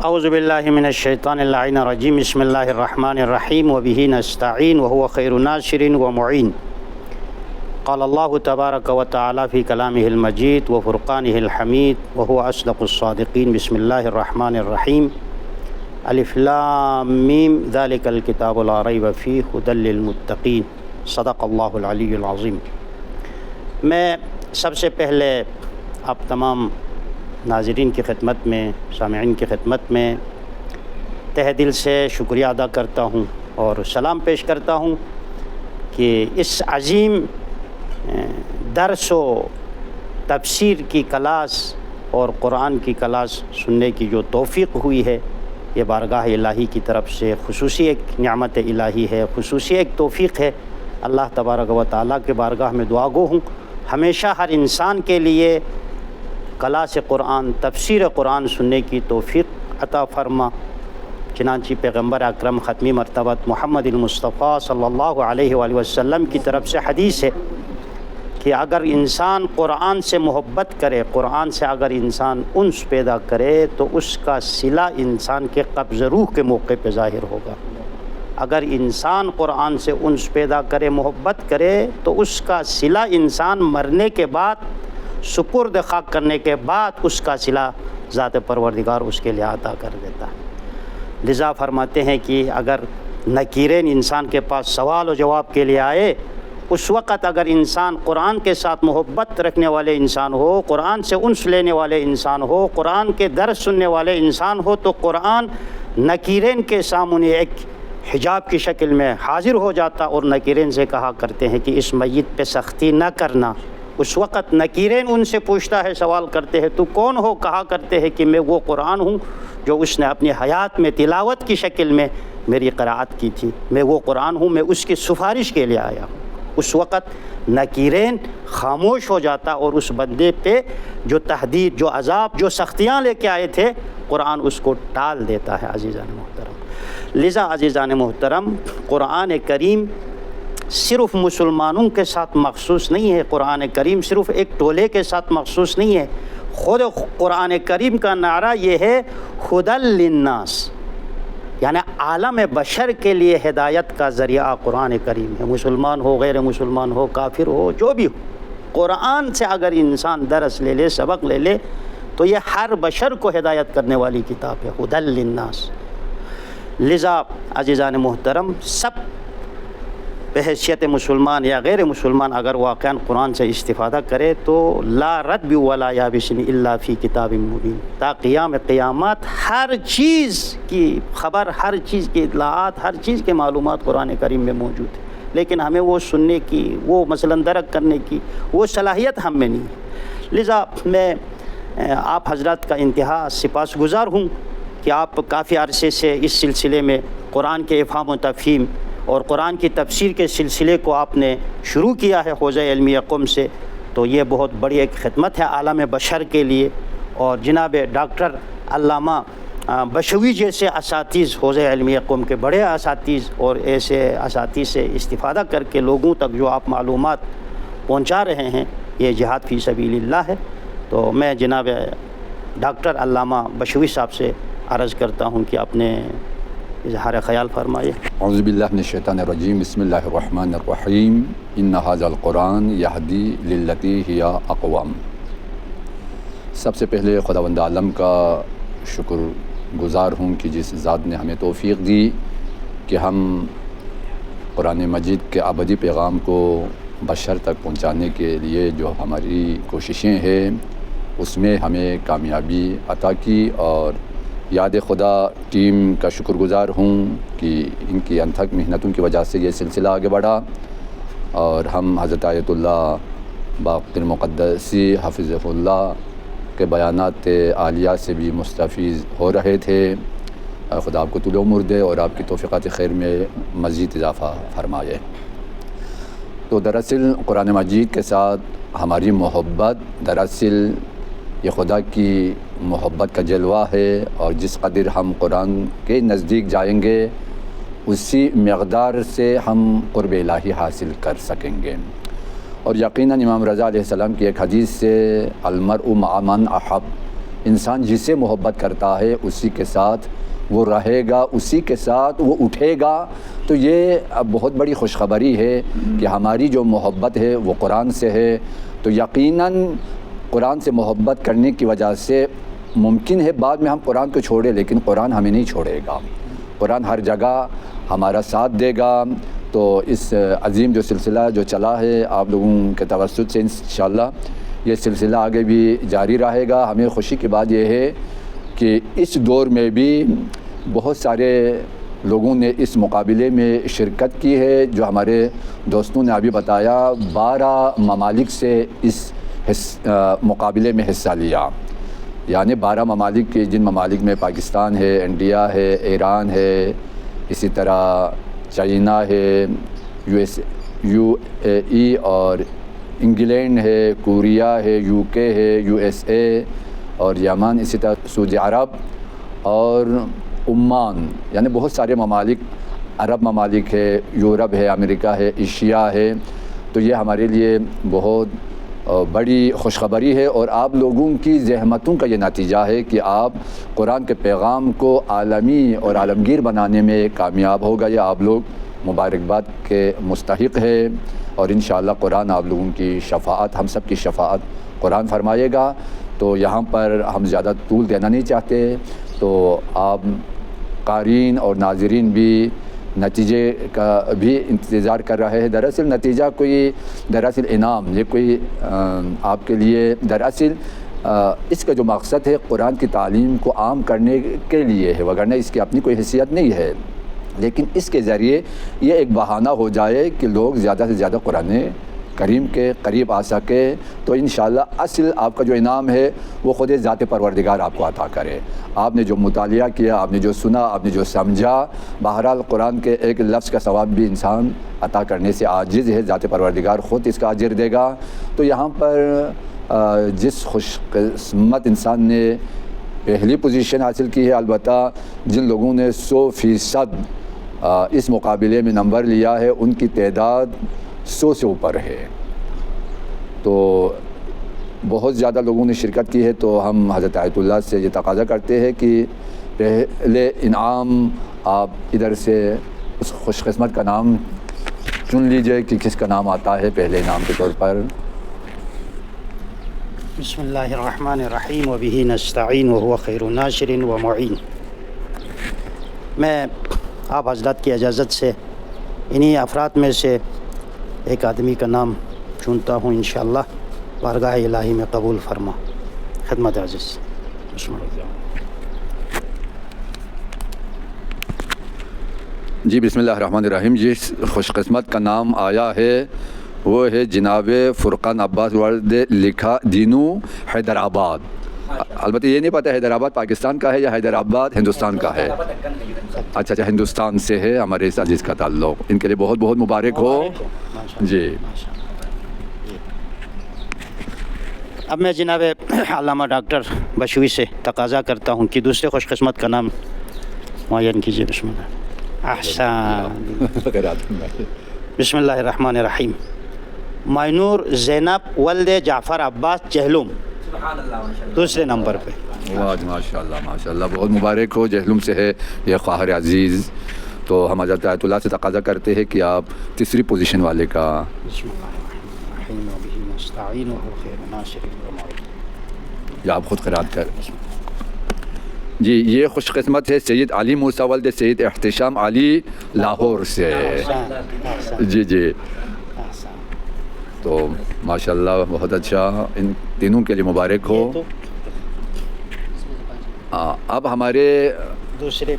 اعوذ باللہ من الشیطان اللعین الرجیم بسم اللہ الرحمن الرحیم وبہ نستعین وهو خیر ناصر ومعین قال اللہ تبارک وتعالی فی کلامہ المجید وفرقانہ الحمید وهو اصدق الصادقین بسم اللہ الرحمن الرحیم الف لام میم ذلک الکتاب لا ریب فیہ ھدی للمتقین صدق اللہ العلی العظیم۔ میں سب سے پہلے آپ تمام ناظرین کی خدمت میں، سامعین کی خدمت میں تہ دل سے شکریہ ادا کرتا ہوں اور سلام پیش کرتا ہوں کہ اس عظیم درس و تفسیر کی کلاس اور قرآن کی کلاس سننے کی جو توفیق ہوئی ہے، یہ بارگاہ الہی کی طرف سے خصوصی ایک نعمت الہی ہے، خصوصی ایک توفیق ہے۔ اللہ تبارک و تعالیٰ کے بارگاہ میں دعا گو ہوں ہمیشہ ہر انسان کے لیے کلاس قرآن، تفسیر قرآن سننے کی توفیق عطا فرما۔ چنانچہ پیغمبر اکرم ختمی مرتبت محمد المصطفیٰ صلی اللہ علیہ وآلہ وسلم کی طرف سے حدیث ہے کہ اگر انسان قرآن سے محبت کرے، قرآن سے اگر انسان انس پیدا کرے تو اس کا صلہ انسان کے قبض روح کے موقع پہ ظاہر ہوگا۔ اگر انسان قرآن سے انس پیدا کرے، محبت کرے تو اس کا صلہ انسان مرنے کے بعد، سپرد خاک کرنے کے بعد اس کا صلہ ذات پروردگار اس کے لیے عطا کر دیتا ہے۔ لذا فرماتے ہیں کہ اگر نکیرین انسان کے پاس سوال و جواب کے لیے آئے، اس وقت اگر انسان قرآن کے ساتھ محبت رکھنے والے انسان ہو، قرآن سے انس لینے والے انسان ہو، قرآن کے درس سننے والے انسان ہو، تو قرآن نکیرین کے سامنے ایک حجاب کی شکل میں حاضر ہو جاتا اور نکیرین سے کہا کرتے ہیں کہ اس میت پہ سختی نہ کرنا۔ اس وقت نکیرین ان سے پوچھتا ہے، سوال کرتے ہیں تو کون ہو؟ کہا کرتے ہیں کہ میں وہ قرآن ہوں جو اس نے اپنی حیات میں تلاوت کی شکل میں میری قرأت کی تھی، میں وہ قرآن ہوں، میں اس کی سفارش کے لیے آیا ہوں۔ اس وقت نکیرین خاموش ہو جاتا اور اس بندے پہ جو تحدید، جو عذاب، جو سختیاں لے کے آئے تھے، قرآن اس کو ٹال دیتا ہے۔ عزیزان محترم، لذا عزیزان محترم، قرآن کریم صرف مسلمانوں کے ساتھ مخصوص نہیں ہے، قرآن کریم صرف ایک ٹولے کے ساتھ مخصوص نہیں ہے۔ خود قرآن کریم کا نعرہ یہ ہے ھدی للناس، یعنی عالم بشر کے لیے ہدایت کا ذریعہ قرآن کریم ہے۔ مسلمان ہو، غیر مسلمان ہو، کافر ہو، جو بھی ہو، قرآن سے اگر انسان درس لے لے، سبق لے لے، تو یہ ہر بشر کو ہدایت کرنے والی کتاب ہے، ھدی للناس۔ لذا عزیزان محترم، سب بحیثیت مسلمان یا غیر مسلمان اگر واقعاً قرآن سے استفادہ کرے تو لا رتب ولا یابس الا فی کتاب مبین، تا قیام قیامت ہر چیز کی خبر، ہر چیز کی اطلاعات، ہر چیز کے معلومات قرآن کریم میں موجود ہے، لیکن ہمیں وہ سننے کی، وہ مثلاً درک کرنے کی وہ صلاحیت ہم میں نہیں ہے۔ لذا میں آپ حضرات کا انتہا سپاسگزار ہوں کہ آپ کافی عرصے سے اس سلسلے میں قرآن کے افہام و تفہیم اور قرآن کی تفسیر کے سلسلے کو آپ نے شروع کیا ہے حوزہ علمی قم سے، تو یہ بہت بڑی ایک خدمت ہے عالم بشر کے لیے۔ اور جناب ڈاکٹر علامہ بشوی جیسے اساتذ، حوزہ علمی قم کے بڑے اساتذ، اور ایسے اساتذ سے استفادہ کر کے لوگوں تک جو آپ معلومات پہنچا رہے ہیں، یہ جہاد فی سبیل اللہ ہے۔ تو میں جناب ڈاکٹر علامہ بشوی صاحب سے عرض کرتا ہوں کہ آپ نے اظہار خیال فرمائے۔ اعوذ باللہ من الشیطان الرجیم، بسم اللہ الرحمن الرحیم، ان ھذا القرآن یہدی للتی ہی اقوم۔ سب سے پہلے خداوند عالم کا شکر گزار ہوں کہ جس ذات نے ہمیں توفیق دی کہ ہم قرآن مجید کے ابدی پیغام کو بشر تک پہنچانے کے لیے جو ہماری کوششیں ہیں اس میں ہمیں کامیابی عطا کی، اور یاد خدا ٹیم کا شکر گزار ہوں کہ ان کی انتھک محنتوں کی وجہ سے یہ سلسلہ آگے بڑھا، اور ہم حضرت آیت اللہ باقر المقدسی حفظہ اللہ کے بیانات عالیہ سے بھی مستفیض ہو رہے تھے۔ خدا آپ کو طول عمر دے اور آپ کی توفیقات خیر میں مزید اضافہ فرمائے۔ تو دراصل قرآن مجید کے ساتھ ہماری محبت دراصل یہ خدا کی محبت کا جلوہ ہے، اور جس قدر ہم قرآن کے نزدیک جائیں گے اسی مقدار سے ہم قرب الہی حاصل کر سکیں گے۔ اور یقیناً امام رضا علیہ السلام کی ایک حدیث سے المرء مع من احب، انسان جس سے محبت کرتا ہے اسی کے ساتھ وہ رہے گا، اسی کے ساتھ وہ اٹھے گا۔ تو یہ بہت بڑی خوشخبری ہے کہ ہماری جو محبت ہے وہ قرآن سے ہے۔ تو یقیناً قرآن سے محبت کرنے کی وجہ سے ممکن ہے بعد میں ہم قرآن کو چھوڑیں، لیکن قرآن ہمیں نہیں چھوڑے گا۔ قرآن ہر جگہ ہمارا ساتھ دے گا۔ تو اس عظیم جو سلسلہ جو چلا ہے آپ لوگوں کے توسط سے، انشاءاللہ یہ سلسلہ آگے بھی جاری رہے گا۔ ہمیں خوشی کی بات یہ ہے کہ اس دور میں بھی بہت سارے لوگوں نے اس مقابلے میں شرکت کی ہے۔ جو ہمارے دوستوں نے ابھی بتایا 12 ممالک سے اس مقابلے میں حصہ لیا، یعنی 12 ممالک کے، جن ممالک میں پاکستان ہے، انڈیا ہے، ایران ہے، اسی طرح چائنا ہے، یو اے ای اور انگلینڈ ہے، کوریا ہے، یو کے ہے، یو ایس اے اور یمن، اسی طرح سعودی عرب اور عمان، یعنی بہت سارے ممالک، عرب ممالک ہے، یورپ ہے، امریکہ ہے، ایشیا ہے۔ تو یہ ہمارے لیے بہت بڑی خوشخبری ہے، اور آپ لوگوں کی زحمتوں کا یہ نتیجہ ہے کہ آپ قرآن کے پیغام کو عالمی اور عالمگیر بنانے میں کامیاب ہو گئے۔ آپ لوگ مبارکباد کے مستحق ہے، اور انشاءاللہ قرآن آپ لوگوں کی شفاعت، ہم سب کی شفاعت قرآن فرمائے گا۔ تو یہاں پر ہم زیادہ طول دینا نہیں چاہتے، تو آپ قارئین اور ناظرین بھی نتیجے کا بھی انتظار کر رہے ہیں۔ دراصل نتیجہ کوئی دراصل انعام، یہ کوئی آپ کے لیے دراصل اس کا جو مقصد ہے قرآن کی تعلیم کو عام کرنے کے لیے ہے، وگرنہ اس کی اپنی کوئی حیثیت نہیں ہے، لیکن اس کے ذریعے یہ ایک بہانہ ہو جائے کہ لوگ زیادہ سے زیادہ قرآن کریم کے قریب آ سکے۔ تو انشاءاللہ اصل آپ کا جو انعام ہے وہ خود ذات پروردگار آپ کو عطا کرے۔ آپ نے جو مطالعہ کیا، آپ نے جو سنا، آپ نے جو سمجھا، بہرحال قرآن کے ایک لفظ کا ثواب بھی انسان عطا کرنے سے عاجز ہے، ذات پروردگار خود اس کا اجر دے گا۔ تو یہاں پر جس خوش قسمت انسان نے پہلی پوزیشن حاصل کی ہے، البتہ جن لوگوں نے 100% اس مقابلے میں نمبر لیا ہے ان کی تعداد 100 سے اوپر ہے۔ تو بہت زیادہ لوگوں نے شرکت کی ہے، تو ہم حضرت آیت اللہ سے یہ تقاضا کرتے ہیں کہ پہلے انعام آپ ادھر سے اس خوش قسمت کا نام چن لیجئے کہ کس کا نام آتا ہے پہلے انعام کے طور پر۔ بسم اللہ الرحمن الرحیم وبہ نستعین وہو خیر ناصر ومعین۔ میں آپ حضرات کی اجازت سے انہی افراد میں سے ایک آدمی کا نام چنتا ہوں، انشاءاللہ بارگاہ الہی میں قبول فرما۔ خدمت عزیز، بسم اللہ۔ جی بسم اللہ الرحمن الرحیم۔ جس خوش قسمت کا نام آیا ہے وہ ہے جناب فرقان عباس ورد لکھا دینو حیدرآباد۔ البتہ یہ نہیں پتہ حیدرآباد پاکستان کا ہے یا حیدرآباد ہندوستان کا ہے۔ اچھا ہندوستان سے ہے ہمارے اس عزیز کا تعلق، ان کے لیے بہت بہت مبارک ہو۔ جی اب میں جناب علامہ ڈاکٹر بشوی سے تقاضا کرتا ہوں کہ دوسرے خوش قسمت کا نام معین کیجیے۔ بسم اللہ۔ احسن۔ بسم اللہ الرحمن الرحیم۔ مائنور زینب ولد جعفر عباس جہلم، دوسرے نمبر پہ۔ ماشاء اللہ بہت مبارک ہو۔ جہلم سے ہے یہ خواہر عزیز۔ تو ہم حضرت آیت اللہ سے تقاضا کرتے ہیں کہ آپ تیسری پوزیشن والے کا۔ بسم اللہ الرحمن الرحیم وبہ نستعین وہو خیر ناصر ومعین۔ یا آپ خود قرات کر۔ جی یہ خوش قسمت ہے سید علی موسیٰ ولد سید احتشام علی لاہور سے۔ جی تو ماشاءاللہ بہت اچھا، ان تینوں کے لیے مبارک ہو۔ اب ہمارے دوسرے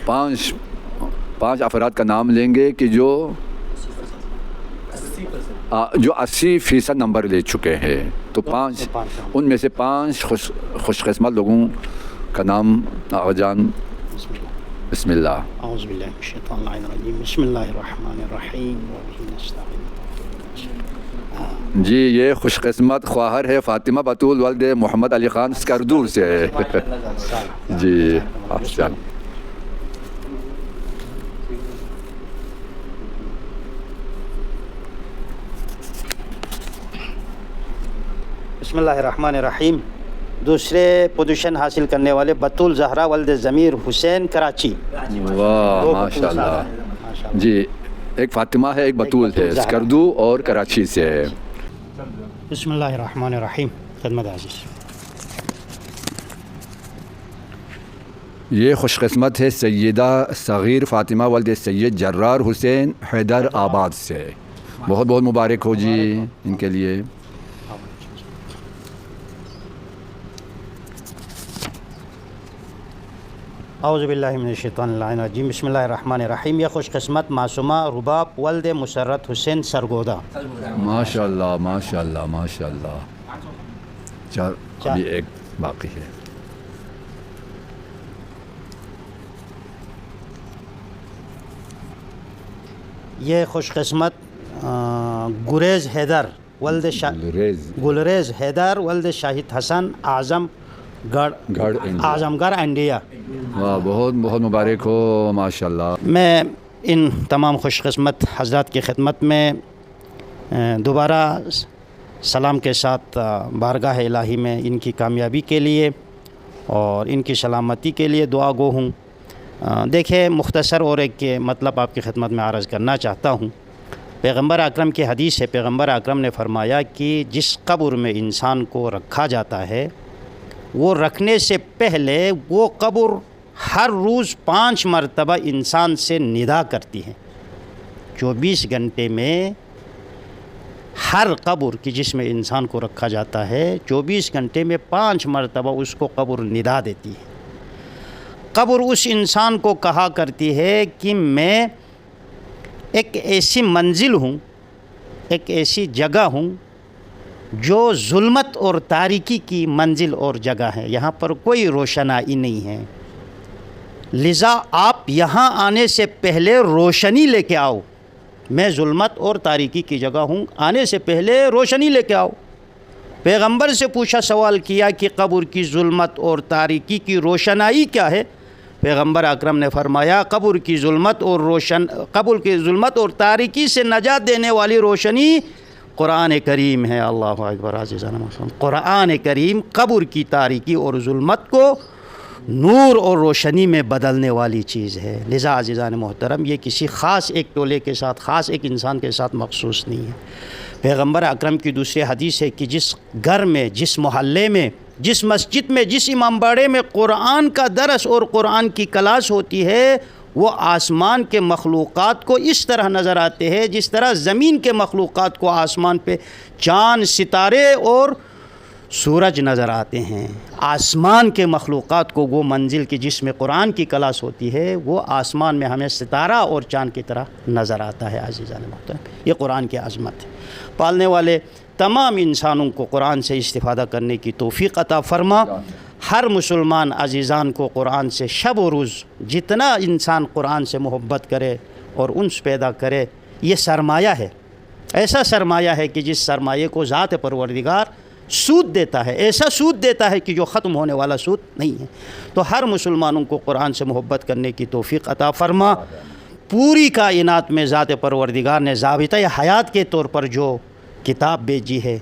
پانچ افراد کا نام لیں گے کہ جو 80% نمبر لے چکے ہیں۔ تو ان میں سے 5 خوش قسمت لوگوں کا نام آغاجان۔ بسم اللہ۔ اعوذ باللہ من الشیطان الرجیم، بسم اللہ الرحمن الرحیم وبہ نستعین۔ جی یہ خوش قسمت خواہر ہے فاطمہ بطول ولد محمد علی خان اسکردور سے ہے۔ جی احسن۔ بسم اللہ الرحمن الرحیم۔ دوسرے پوزیشن حاصل کرنے والے بطول زہرا ولد ضمیر حسین کراچی. واہ ماشاء اللہ. جی ایک فاطمہ ہے ایک بطول ہے اسکردو اور کراچی سے ہے. بسم اللہ الرحمن الرحیم. خدمت عزیز. یہ خوش قسمت ہے سیدہ صغیر فاطمہ ولد سید جرار حسین حیدر آباد سے. بہت بہت مبارک ہو جی ان کے لیے. اعوذ باللہ من الشیطان اللعین الرجیم. بسم اللہ الرحمن الرحیم. یہ خوش قسمت معصومہ رباب ولد مسرت حسین سرگودا. ماشاء اللہ ماشاء اللہ ماشاء اللہ. ابھی ایک باقی ہے. یہ خوش قسمت گریز حیدر ولد گلریز حیدر ولد شاہد حسن اعظم گڑھ انڈیا. واہ بہت بہت مبارک ہو ماشاء اللہ. میں ان تمام خوش قسمت حضرات کی خدمت میں دوبارہ سلام کے ساتھ بارگاہ الہی میں ان کی کامیابی کے لیے اور ان کی سلامتی کے لیے دعا گو ہوں. دیکھیں مختصر اور ایک مطلب آپ کی خدمت میں عرض کرنا چاہتا ہوں. پیغمبر اکرم کی حدیث ہے. پیغمبر اکرم نے فرمایا کہ جس قبر میں انسان کو رکھا جاتا ہے وہ رکھنے سے پہلے وہ قبر ہر روز 5 مرتبہ انسان سے ندا کرتی ہے. 24 گھنٹے میں ہر قبر کی جس میں انسان کو رکھا جاتا ہے 24 گھنٹے میں 5 مرتبہ اس کو قبر ندا دیتی ہے. قبر اس انسان کو کہا کرتی ہے کہ میں ایک ایسی منزل ہوں، ایک ایسی جگہ ہوں جو ظلمت اور تاریکی کی منزل اور جگہ ہے. یہاں پر کوئی روشنائی نہیں ہے، لذا آپ یہاں آنے سے پہلے روشنی لے کے آؤ. میں ظلمت اور تاریکی کی جگہ ہوں، آنے سے پہلے روشنی لے کے آؤ. پیغمبر سے پوچھا، سوال کیا کہ قبر کی ظلمت اور تاریکی کی روشنائی کیا ہے؟ پیغمبر اکرم نے فرمایا قبر کی ظلمت اور تاریکی سے نجات دینے والی روشنی قرآن کریم ہے. اللہ اکبر. عزیزان محترم، قرآن کریم قبر کی تاریکی اور ظلمت کو نور اور روشنی میں بدلنے والی چیز ہے. لذا عزیزان محترم یہ کسی خاص ایک ٹولے کے ساتھ، خاص ایک انسان کے ساتھ مخصوص نہیں ہے. پیغمبر اکرم کی دوسری حدیث ہے کہ جس گھر میں، جس محلے میں، جس مسجد میں، جس امام باڑے میں قرآن کا درس اور قرآن کی کلاس ہوتی ہے وہ آسمان کے مخلوقات کو اس طرح نظر آتے ہیں جس طرح زمین کے مخلوقات کو آسمان پہ چاند، ستارے اور سورج نظر آتے ہیں. آسمان کے مخلوقات کو وہ منزل کی جس میں قرآن کی کلاس ہوتی ہے وہ آسمان میں ہمیں ستارہ اور چاند کی طرح نظر آتا ہے. عزیزان محترم یہ قرآن کی عظمت ہے. پالنے والے تمام انسانوں کو قرآن سے استفادہ کرنے کی توفیق عطا فرما. ہر مسلمان عزیزان کو قرآن سے شب و روز جتنا انسان قرآن سے محبت کرے اور انس پیدا کرے یہ سرمایہ ہے. ایسا سرمایہ ہے کہ جس سرمایہ کو ذات پروردگار سود دیتا ہے، ایسا سود دیتا ہے کہ جو ختم ہونے والا سود نہیں ہے. تو ہر مسلمانوں کو قرآن سے محبت کرنے کی توفیق عطا فرما. پوری کائنات میں ذات پروردگار نے ضابطۂ حیات کے طور پر جو کتاب بھیجی ہے،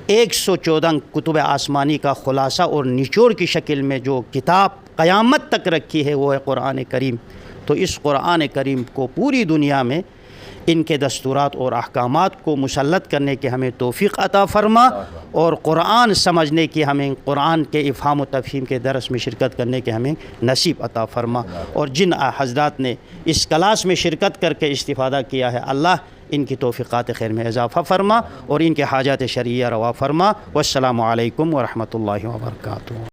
114 کتب آسمانی کا خلاصہ اور نچوڑ کی شکل میں جو کتاب قیامت تک رکھی ہے وہ ہے قرآن کریم. تو اس قرآن کریم کو پوری دنیا میں ان کے دستورات اور احکامات کو مسلط کرنے کی ہمیں توفیق عطا فرما اور قرآن سمجھنے کی، ہمیں قرآن کے افہام و تفہیم کے درس میں شرکت کرنے کے ہمیں نصیب عطا فرما. اور جن حضرات نے اس کلاس میں شرکت کر کے استفادہ کیا ہے اللہ ان کی توفیقات خیر میں اضافہ فرما اور ان کے حاجات شرعیہ روا فرما. والسلام علیکم ورحمۃ اللہ وبرکاتہ.